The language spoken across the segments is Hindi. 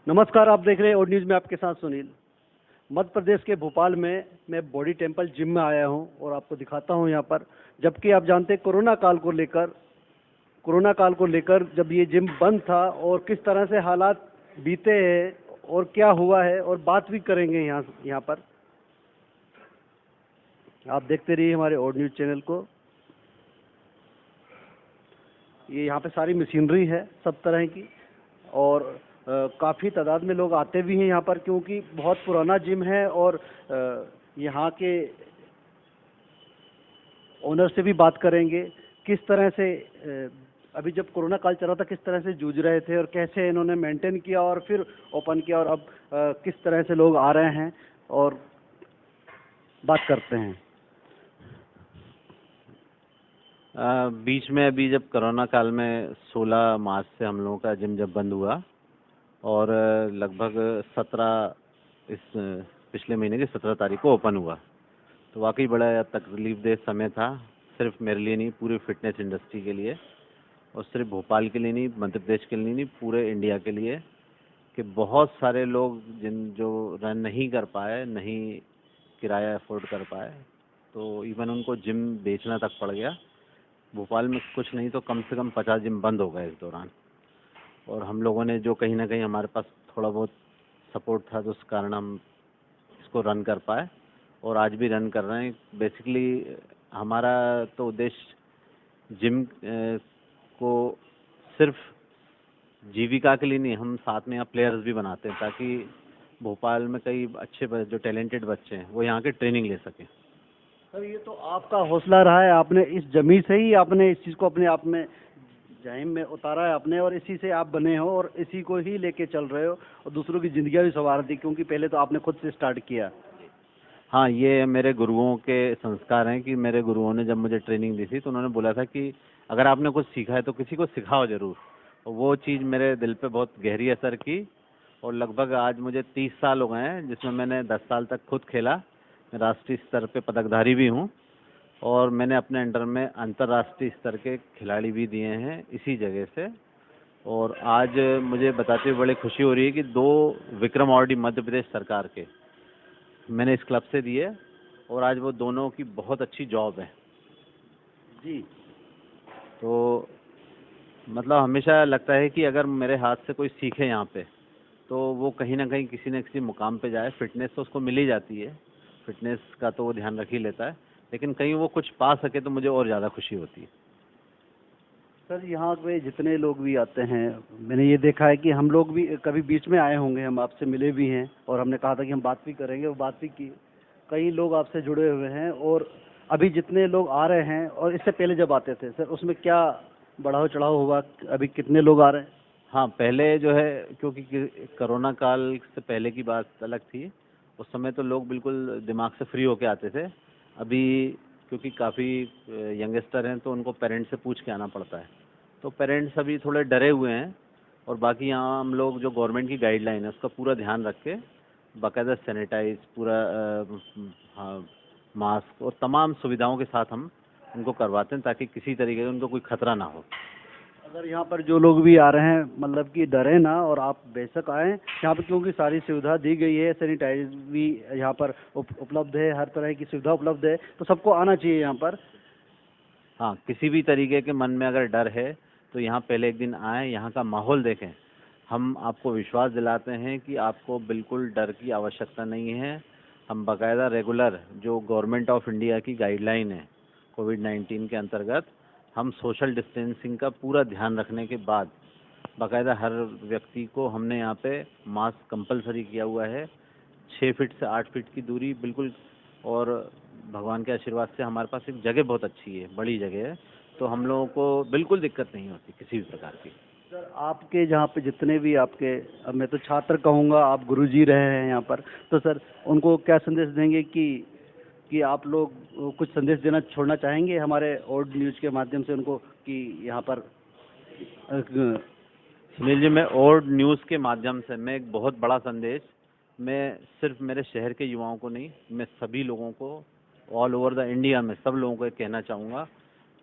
नमस्कार, आप देख रहे हैं ओड न्यूज में आपके साथ सुनील। मध्य प्रदेश के भोपाल में मैं बॉडी टेम्पल जिम में आया हूं और आपको दिखाता हूं यहाँ पर। जबकि आप जानते हैं कोरोना काल को लेकर जब ये जिम बंद था और किस तरह से हालात बीते हैं और क्या हुआ है, और बात भी करेंगे यहाँ पर। आप देखते रहिए हमारे ओड न्यूज चैनल को। ये यहाँ पे सारी मशीनरी है सब तरह की, और काफ़ी तादाद में लोग आते भी हैं यहाँ पर, क्योंकि बहुत पुराना जिम है। और यहाँ के ओनर से भी बात करेंगे किस तरह से अभी जब कोरोना काल चल रहा था किस तरह से जूझ रहे थे और कैसे इन्होंने मेंटेन किया और फिर ओपन किया, और अब किस तरह से लोग आ रहे हैं, और बात करते हैं। बीच में अभी जब कोरोना काल में 16 मार्च से हम लोगों का जिम जब बंद हुआ और लगभग 17 इस पिछले महीने की 17 तारीख को ओपन हुआ, तो वाकई बड़ा तकलीफदेह समय था। सिर्फ मेरे लिए नहीं, पूरी फिटनेस इंडस्ट्री के लिए, और सिर्फ भोपाल के लिए नहीं, मध्य प्रदेश के लिए नहीं, पूरे इंडिया के लिए, कि बहुत सारे लोग जो रन नहीं कर पाए, नहीं किराया अफोर्ड कर पाए, तो इवन उनको जिम बेचना तक पड़ गया। भोपाल में कुछ नहीं तो कम से कम 50 जिम बंद हो गए इस दौरान। और हम लोगों ने जो कहीं ना कहीं हमारे पास थोड़ा बहुत सपोर्ट था, तो उस कारण हम इसको रन कर पाए और आज भी रन कर रहे हैं। बेसिकली हमारा तो उद्देश्य जिम को सिर्फ जीविका के लिए नहीं, हम साथ में यहाँ प्लेयर्स भी बनाते हैं, ताकि भोपाल में कई अच्छे जो टैलेंटेड बच्चे हैं वो यहाँ के ट्रेनिंग ले सकें। सर, ये तो आपका हौसला रहा है, आपने इस जमी से ही आपने इस चीज़ को अपने आप में जहम में उतारा है आपने, और इसी से आप बने हो और इसी को ही लेके चल रहे हो और दूसरों की जिंदगियां भी संवार दी, क्योंकि पहले तो आपने खुद से स्टार्ट किया। हाँ, ये मेरे गुरुओं के संस्कार हैं कि मेरे गुरुओं ने जब मुझे ट्रेनिंग दी थी तो उन्होंने बोला था कि अगर आपने कुछ सीखा है तो किसी को सिखाओ ज़रूर। और वो चीज़ मेरे दिल पे बहुत गहरी असर की, और लगभग आज मुझे 30 साल हो गए हैं, जिसमें मैंने 10 साल तक खुद खेला। मैं राष्ट्रीय स्तर पे पदकधारी भी हूँ, और मैंने अपने अंडर में अंतर्राष्ट्रीय स्तर के खिलाड़ी भी दिए हैं इसी जगह से। और आज मुझे बताते हुए बड़ी खुशी हो रही है कि 2 विक्रम अवार्ड मध्य प्रदेश सरकार के मैंने इस क्लब से दिए, और आज वो दोनों की बहुत अच्छी जॉब है जी। तो मतलब हमेशा लगता है कि अगर मेरे हाथ से कोई सीखे यहाँ पे, तो वो कहीं ना कहीं किसी न किसी मुकाम पे जाए। फिटनेस तो उसको मिल ही जाती है, फिटनेस का तो वो ध्यान रख ही लेता है, लेकिन कहीं वो कुछ पा सके तो मुझे और ज़्यादा खुशी होती है। सर, यहाँ पे जितने लोग भी आते हैं, मैंने ये देखा है कि हम लोग भी कभी बीच में आए होंगे, हम आपसे मिले भी हैं और हमने कहा था कि हम बात भी करेंगे, वो बात भी की। कई लोग आपसे जुड़े हुए हैं, और अभी जितने लोग आ रहे हैं और इससे पहले जब आते थे सर, उसमें क्या बढ़ाव चढ़ाव हुआ, अभी कितने लोग आ रहे हैं? हाँ, पहले जो है, क्योंकि कोरोना काल से पहले की बात अलग थी। उस समय तो लोग बिल्कुल दिमाग से फ्री होके आते थे। अभी क्योंकि काफ़ी यंगस्टर हैं तो उनको पेरेंट्स से पूछ के आना पड़ता है, तो पेरेंट्स अभी थोड़े डरे हुए हैं। और बाकी यहाँ हम लोग जो गवर्नमेंट की गाइडलाइन है उसका पूरा ध्यान रख के बाकायदा सैनिटाइज पूरा हाँ, मास्क और तमाम सुविधाओं के साथ हम उनको करवाते हैं, ताकि किसी तरीके का उनको कोई खतरा ना हो। अगर यहाँ पर जो लोग भी आ रहे हैं, मतलब कि डरे ना, और आप बेशक आएँ यहाँ पर, क्योंकि सारी सुविधा दी गई है, सैनिटाइज भी यहाँ पर उपलब्ध है, हर तरह की सुविधा उपलब्ध है, तो सबको आना चाहिए यहाँ पर। हाँ, किसी भी तरीके के मन में अगर डर है तो यहाँ पहले एक दिन आएँ, यहाँ का माहौल देखें। हम आपको विश्वास दिलाते हैं कि आपको बिल्कुल डर की आवश्यकता नहीं है। हम बाकायदा रेगुलर जो गवर्नमेंट ऑफ इंडिया की गाइडलाइन है कोविड-19 के अंतर्गत, हम सोशल डिस्टेंसिंग का पूरा ध्यान रखने के बाद बाकायदा हर व्यक्ति को हमने यहाँ पे मास्क कंपलसरी किया हुआ है। 6 फीट से 8 फीट की दूरी बिल्कुल, और भगवान के आशीर्वाद से हमारे पास एक जगह बहुत अच्छी है, बड़ी जगह है, तो हम लोगों को बिल्कुल दिक्कत नहीं होती किसी भी प्रकार की। सर, आपके जहाँ पे जितने भी आपके, अब मैं तो छात्र कहूँगा, आप गुरुजी रहे हैं यहाँ पर, तो सर उनको क्या संदेश देंगे कि आप लोग कुछ संदेश देना छोड़ना चाहेंगे हमारे ओड न्यूज़ के माध्यम से उनको, कि यहाँ पर सुनील जी, मैं और न्यूज़ के माध्यम से मैं एक बहुत बड़ा संदेश, मैं सिर्फ मेरे शहर के युवाओं को नहीं, मैं सभी लोगों को ऑल ओवर द इंडिया में सब लोगों को ये कहना चाहूँगा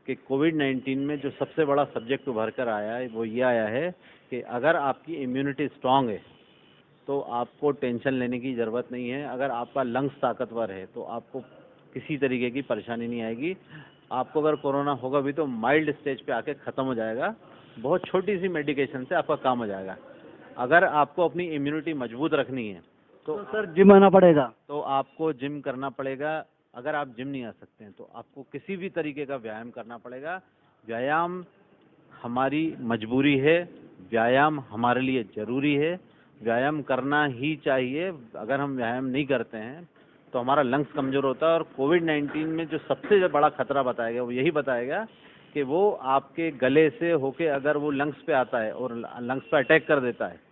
कि कोविड-19 में जो सबसे बड़ा सब्जेक्ट उभर कर आया है वो ये आया है कि अगर आपकी इम्यूनिटी स्ट्रांग है तो आपको टेंशन लेने की ज़रूरत नहीं है। अगर आपका लंग्स ताकतवर है तो आपको किसी तरीके की परेशानी नहीं आएगी। आपको अगर कोरोना होगा भी तो माइल्ड स्टेज पे आके ख़त्म हो जाएगा, बहुत छोटी सी मेडिकेशन से आपका काम हो जाएगा। अगर आपको अपनी इम्यूनिटी मजबूत रखनी है तो सर जिम आना पड़ेगा? तो आपको जिम करना पड़ेगा। अगर आप जिम नहीं आ सकते हैं तो आपको किसी भी तरीके का व्यायाम करना पड़ेगा। व्यायाम हमारी मजबूरी है, व्यायाम हमारे लिए ज़रूरी है, व्यायाम करना ही चाहिए। अगर हम व्यायाम नहीं करते हैं तो हमारा लंग्स कमज़ोर होता है, और कोविड-19 में जो सबसे बड़ा खतरा बताया गया वो यही बताया गया कि वो आपके गले से होके अगर वो लंग्स पे आता है और लंग्स पे अटैक कर देता है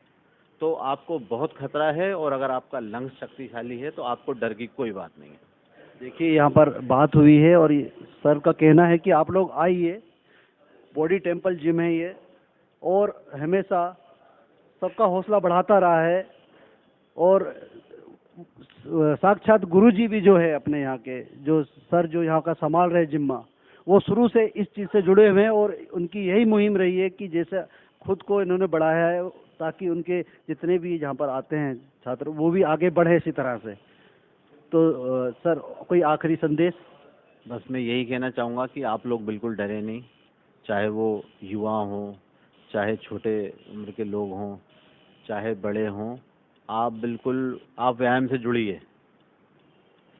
तो आपको बहुत खतरा है, और अगर आपका लंग्स शक्तिशाली है तो आपको डर की कोई बात नहीं है। देखिए यहाँ पर बात हुई है और सर का कहना है कि आप लोग आइए, बॉडी टेम्पल जिम है ये, और हमेशा सबका हौसला बढ़ाता रहा है। और साक्षात गुरुजी भी जो है अपने यहाँ के, जो सर जो यहाँ का संभाल रहे जिम्मा, वो शुरू से इस चीज़ से जुड़े हुए हैं, और उनकी यही मुहिम रही है कि जैसे खुद को इन्होंने बढ़ाया है ताकि उनके जितने भी यहाँ पर आते हैं छात्र वो भी आगे बढ़े इसी तरह से। तो सर कोई आखिरी संदेश? बस मैं यही कहना चाहूँगा कि आप लोग बिल्कुल डरे नहीं, चाहे वो युवा हों, चाहे छोटे उम्र के लोग हों, चाहे बड़े हों, आप बिल्कुल आप व्यायाम से जुड़िए।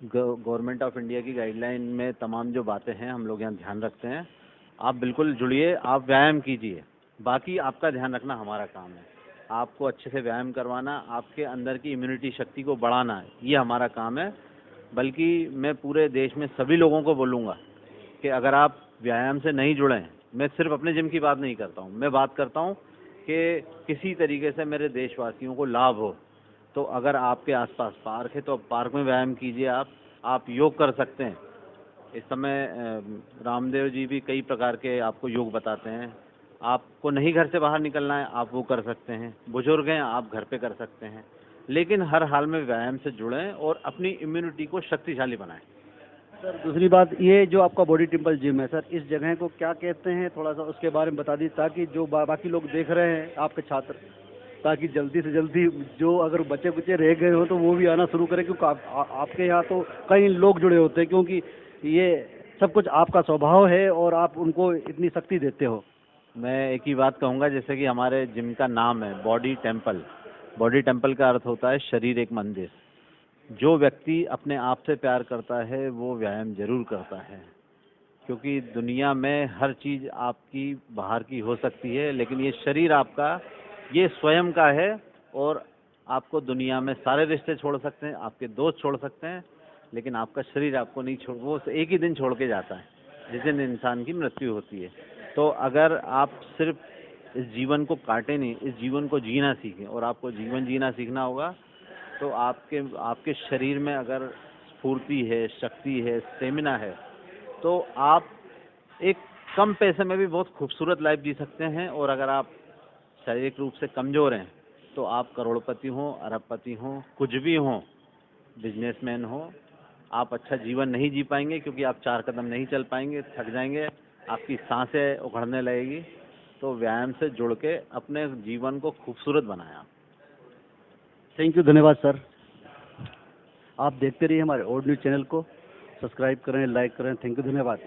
गवर्नमेंट ऑफ इंडिया की गाइडलाइन में तमाम जो बातें हैं हम लोग यहाँ ध्यान रखते हैं। आप बिल्कुल जुड़िए, आप व्यायाम कीजिए, बाकी आपका ध्यान रखना हमारा काम है। आपको अच्छे से व्यायाम करवाना, आपके अंदर की इम्यूनिटी शक्ति को बढ़ाना, ये हमारा काम है। बल्कि मैं पूरे देश में सभी लोगों को बोलूँगा कि अगर आप व्यायाम से नहीं जुड़े हैं, मैं सिर्फ अपने जिम की बात नहीं करता हूँ, मैं बात करता हूँ कि किसी तरीके से मेरे देशवासियों को लाभ हो, तो अगर आपके आसपास पार्क है तो पार्क में व्यायाम कीजिए। आप योग कर सकते हैं। इस समय रामदेव जी भी कई प्रकार के आपको योग बताते हैं। आपको नहीं घर से बाहर निकलना है, आप वो कर सकते हैं। बुजुर्ग हैं, आप घर पे कर सकते हैं। लेकिन हर हाल में व्यायाम से जुड़ें और अपनी इम्यूनिटी को शक्तिशाली बनाएं। सर दूसरी बात, ये जो आपका बॉडी टेम्पल जिम है सर, इस जगह को क्या कहते हैं, थोड़ा सा उसके बारे में बता दीजिए, ताकि जो बाकी लोग देख रहे हैं आपके छात्र, ताकि जल्दी से जल्दी जो अगर बच्चे कुचे रह गए हो तो वो भी आना शुरू करें, क्योंकि आपके यहाँ तो कई लोग जुड़े होते हैं, क्योंकि ये सब कुछ आपका स्वभाव है और आप उनको इतनी शक्ति देते हो। मैं एक ही बात कहूँगा, जैसे कि हमारे जिम का नाम है बॉडी टेम्पल। बॉडी टेम्पल का अर्थ होता है शरीर एक मंदिर। जो व्यक्ति अपने आप से प्यार करता है वो व्यायाम जरूर करता है, क्योंकि दुनिया में हर चीज़ आपकी बाहर की हो सकती है, लेकिन ये शरीर आपका, ये स्वयं का है। और आपको दुनिया में सारे रिश्ते छोड़ सकते हैं, आपके दोस्त छोड़ सकते हैं, लेकिन आपका शरीर आपको नहीं छोड़, वो एक ही दिन छोड़ के जाता है, जिस दिन इंसान की मृत्यु होती है। तो अगर आप सिर्फ इस जीवन को काटें नहीं, इस जीवन को जीना सीखें, और आपको जीवन जीना सीखना होगा तो आपके शरीर में अगर स्फूर्ति है, शक्ति है, स्टेमिना है, तो आप एक कम पैसे में भी बहुत खूबसूरत लाइफ जी सकते हैं। और अगर आप शारीरिक रूप से कमज़ोर हैं तो आप करोड़पति हों, अरबपति हों, कुछ भी हों, बिजनेसमैन हों, आप अच्छा जीवन नहीं जी पाएंगे, क्योंकि आप 4 कदम नहीं चल पाएंगे, थक जाएंगे, आपकी सांसें उखड़ने लगेगी। तो व्यायाम से जुड़ के अपने जीवन को खूबसूरत बनाएं आप। थैंक यू, धन्यवाद सर। आप देखते रहिए हमारे और न्यूज़ चैनल को, सब्सक्राइब करें, लाइक करें। थैंक यू, धन्यवाद।